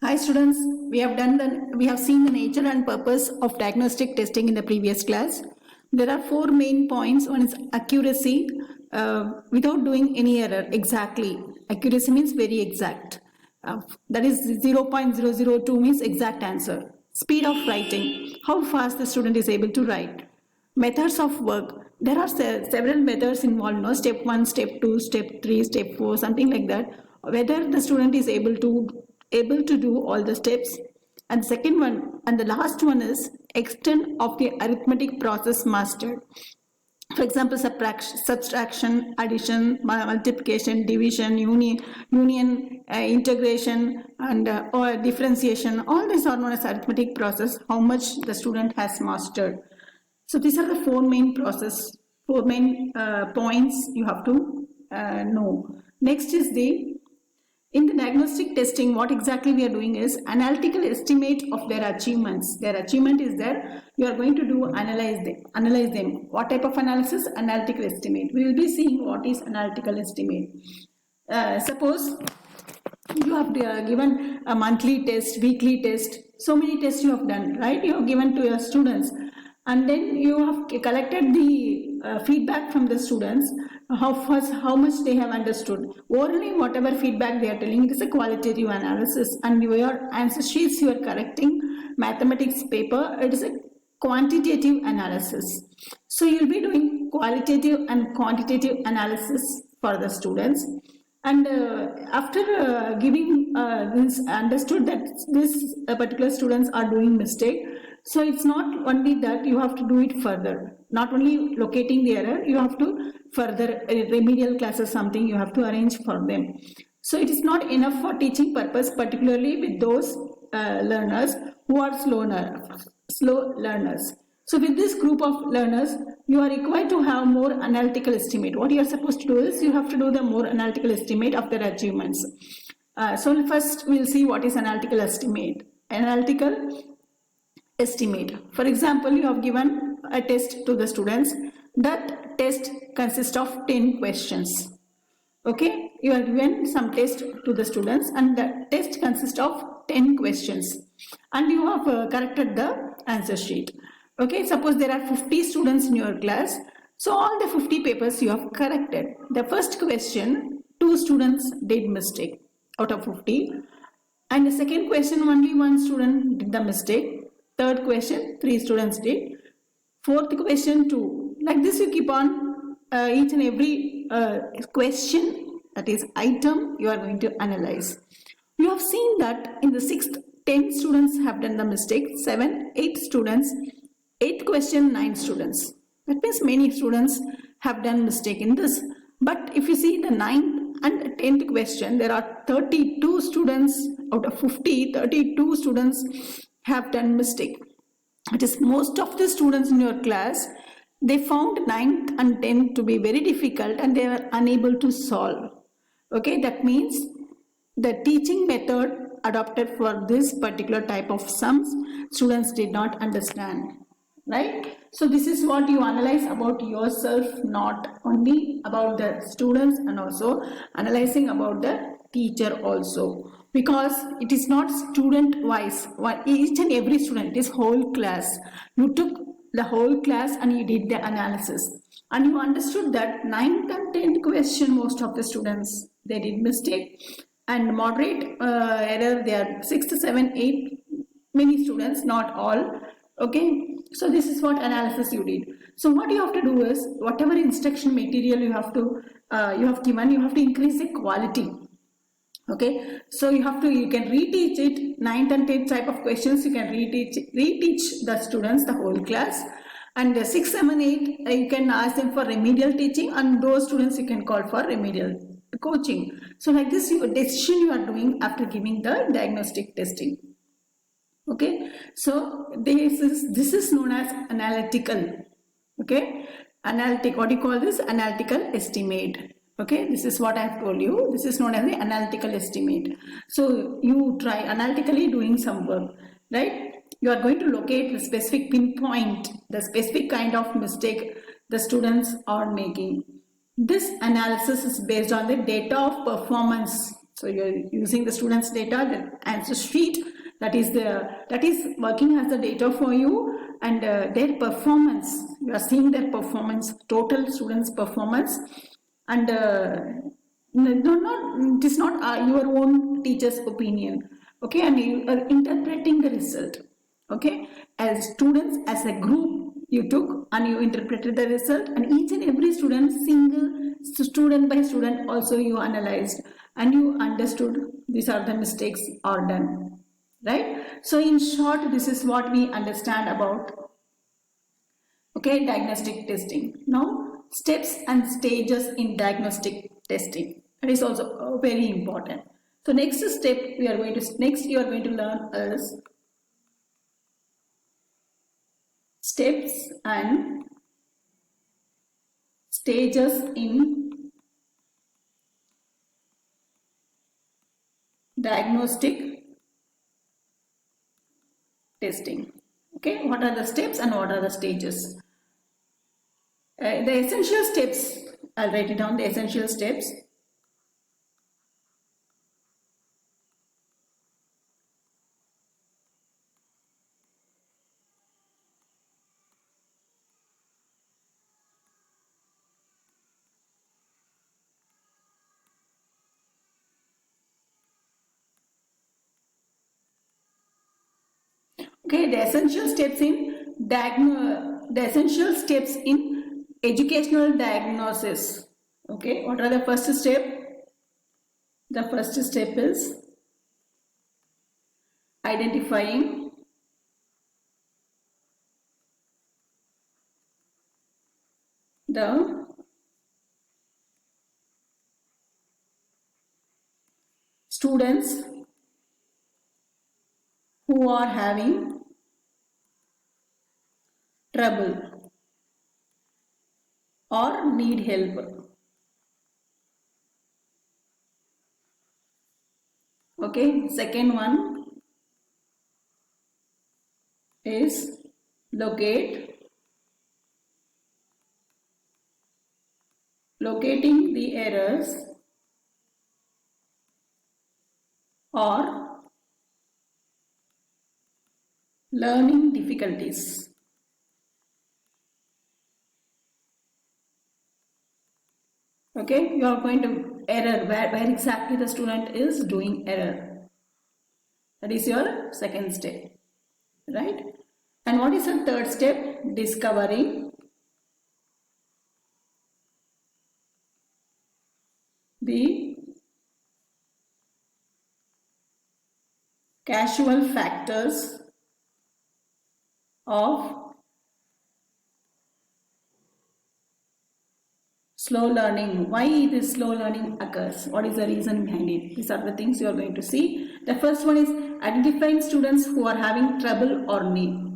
Hi students, we have seen the nature and purpose of diagnostic testing in the previous class. There are four main points. One is accuracy, without doing any error, exactly. Accuracy means very exact. That is 0.002 means exact answer. Speed of writing, how fast the student is able to write. Methods of work, there are several methods involved, no? Step 1, step 2, step 3, step 4, something like that. Whether the student is able to do all the steps. And second one and the last one is extent of the arithmetic process mastered. For example, subtraction, addition, multiplication, division, union, integration, and or differentiation. All these are known as arithmetic process. How much the student has mastered. So these are the four main points you have to know. Next is in the diagnostic testing, what exactly we are doing is analytical estimate of their achievements. Their achievement is there. You are going to do analyze them. What type of analysis? Analytical estimate. We will be seeing what is analytical estimate. Suppose you have given a monthly test, weekly test. So many tests you have done, right? You have given to your students. And then you have collected the feedback from the students, how much they have understood. Orally, whatever feedback they are telling, it is a qualitative analysis. And your answer sheets you are correcting, mathematics paper, it is a quantitative analysis. So you will be doing qualitative and quantitative analysis for the students. And after giving this, understood that this particular students are doing mistake. So it's not only that, you have to do it further. Not only locating the error, you have to further remedial classes, something you have to arrange for them. So it is not enough for teaching purpose, particularly with those learners who are slow learners. So with this group of learners, you are required to have more analytical estimate. What you are supposed to do is you have to do the more analytical estimate of their achievements. So first we'll see what is analytical estimate. Analytical estimate. For example, you have given a test to the students. That test consists of 10 questions. Okay, you are given some test to the students and the test consists of 10 questions and you have corrected the answer sheet. Okay, suppose there are 50 students in your class. So all the 50 papers you have corrected. The first question, 2 students did mistake out of 50. And the second question, only 1 student did the mistake. Third question, 3 students did. Fourth question, 2. Like this you keep on each and every question, that is item, you are going to analyze. You have seen that in the 6th, 10 students have done the mistake. 7, 8 students. 8th question, 9 students. That means many students have done mistake in this. But if you see the 9th and 10th question, there are 32 students out of 50, 32 students have done mistake. It is most of the students in your class, they found 9th and 10th to be very difficult and they were unable to solve. Okay, that means the teaching method adopted for this particular type of sums, students did not understand. Right? So this is what you analyze about yourself, not only about the students, and also analyzing about the teacher also. Because it is not student wise, each and every student, it is whole class. You took the whole class and you did the analysis. And you understood that 9th and 10th question, most of the students, they did mistake. And moderate error, they are 6th, 7th, 8th, many students, not all. Okay, so this is what analysis you did. So what you have to do is, whatever instruction material you have given, you have to increase the quality. Okay, so you can reteach it. 9th and 10th type of questions you can reteach the students, the whole class. And 6, 7, 8 you can ask them for remedial teaching, and those students you can call for remedial coaching. So like this, your decision you are doing after giving the diagnostic testing. Okay, so this is known as analytical. Okay, what do you call this? Analytical estimate. Okay, this is what I have told you. This is known as the analytical estimate. So you try analytically doing some work, right? You are going to locate the specific pinpoint, the specific kind of mistake the students are making. This analysis is based on the data of performance So you're using the students data, the answer sheet, that is working as the data for you, and their performance, you are seeing their performance, total students performance, and it is not your own teacher's opinion, okay, and you are interpreting the result, okay, as students, as a group you took and you interpreted the result, and each and every student, single student by student also you analyzed and you understood these are the mistakes are done, right? So in short, this is what we understand about, okay, diagnostic testing. Now steps and stages in diagnostic testing, that is also very important. So next step we are going to you are going to learn is steps and stages in diagnostic testing. Okay, what are the steps and what are the stages? The essential steps, I'll write it down, the essential steps. Okay, the essential steps in educational diagnosis. Okay, what are the first step? The first step is identifying the students who are having trouble or need help. Okay, second one is locating the errors or learning difficulties. Okay, you are going to error, where exactly the student is doing error. That is your second step, right? And what is the third step? Discovering the casual factors of slow learning. Why this slow learning occurs? What is the reason behind it? These are the things you are going to see. The first one is identifying students who are having trouble or need.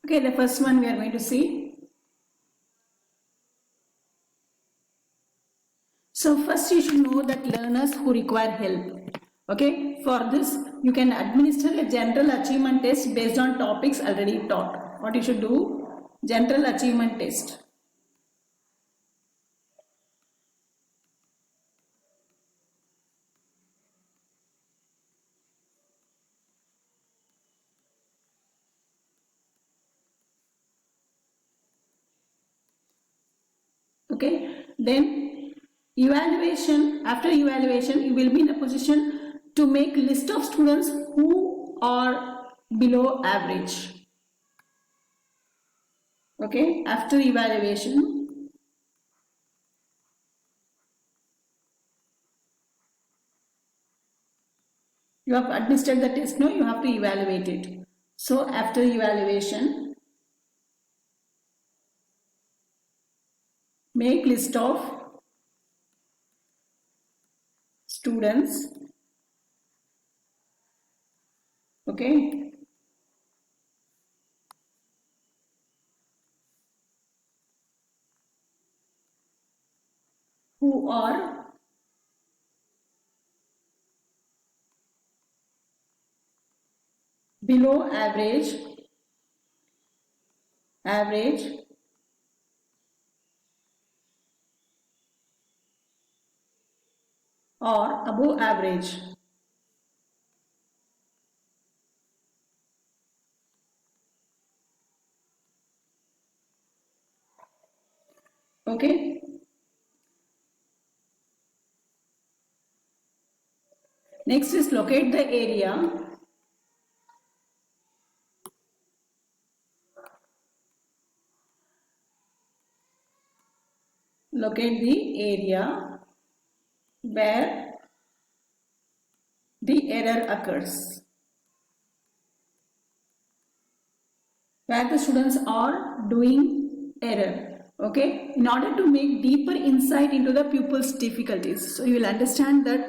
Okay, the first one we are going to see. So first you should know that learners who require help. Okay, for this you can administer a general achievement test based on topics already taught. What you should do? General achievement test. Okay, then evaluation, after evaluation you will be in a position to make list of students who are below average. Okay, after evaluation you have administered the test, no, you have to evaluate it. So after evaluation, make list of students, okay, who are below average, or above average. Okay. Next is locate the area. Locate the area where the error occurs. Where the students are doing error. Okay. In order to make deeper insight into the pupil's difficulties. So you will understand that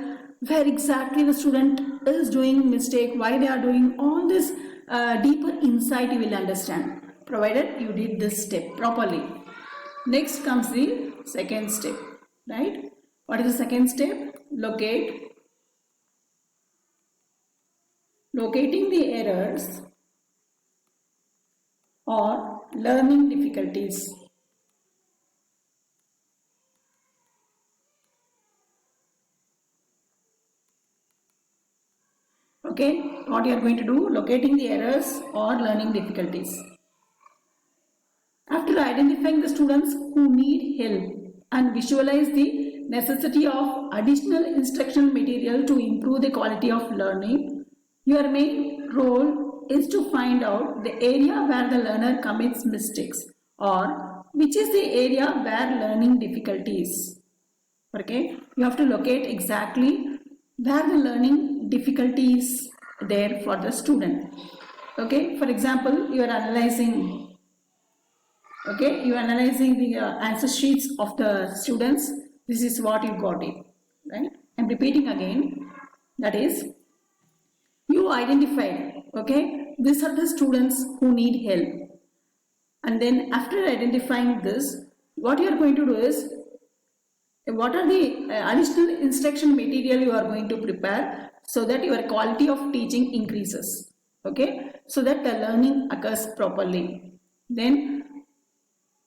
where exactly the student is doing mistake, why they are doing all this deeper insight you will understand, provided you did this step properly. Next comes the second step, right? What is the second step? Locating the errors or learning difficulties. Okay, what you are going to do? Locating the errors or learning difficulties. After identifying the students who need help and visualize the necessity of additional instructional material to improve the quality of learning, your main role is to find out the area where the learner commits mistakes or which is the area where learning difficulties. Okay, you have to locate exactly where the learning difficulty is there for the student. Okay, for example, you are analyzing the answer sheets of the students. This is what you got it, right? I'm repeating again. That is, you identified, okay, these are the students who need help. And then after identifying this, what you are going to do is, what are the additional instruction material you are going to prepare so that your quality of teaching increases, okay, so that the learning occurs properly. Then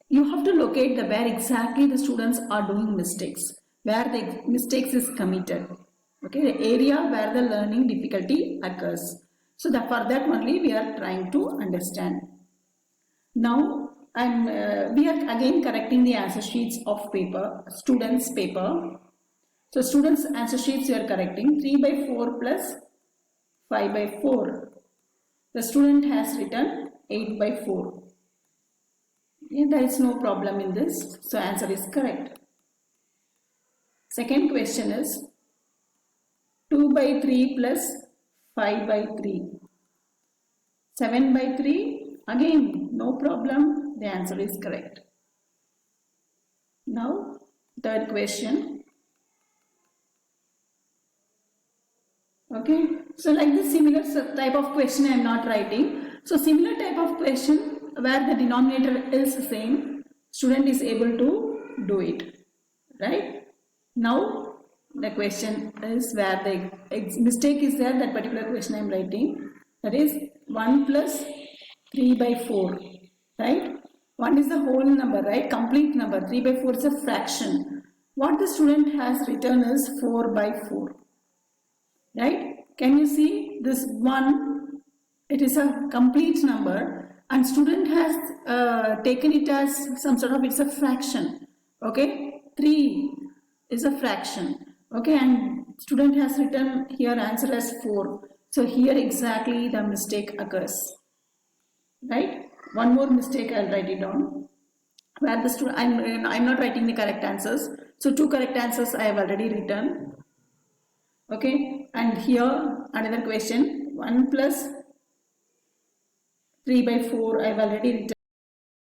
you have to locate the where exactly the students are doing mistakes, where the mistakes is committed, okay, the area where the learning difficulty occurs. So that for that only we are trying to understand. Now we are again correcting the answer sheets of paper, students paper. So students answer sheets you are correcting 3 by 4 plus 5 by 4. The student has written 8 by 4. Yeah, there is no problem in this. So answer is correct. Second question is 2 by 3 plus 5 by 3. 7 by 3. Again, no problem. The answer is correct. Now, third question. Okay. So like this similar type of question I am not writing. So similar type of question where the denominator is the same, student is able to do it, right? Now the question is where the mistake is there, that particular question I am writing, that is 1 plus 3 by 4, right? 1 is the whole number, right? Complete number. 3 by 4 is a fraction. What the student has written is 4 by 4, right? Can you see this 1? It is a complete number. And student has taken it as some sort of, it's a fraction, okay? 3 is a fraction, okay? And student has written here answer as 4. So here exactly the mistake occurs, right? One more mistake, I'll write it down. Where the student, I'm not writing the correct answers. So 2 correct answers I have already written, okay? And here another question, 1 plus 3 by 4 I've already written.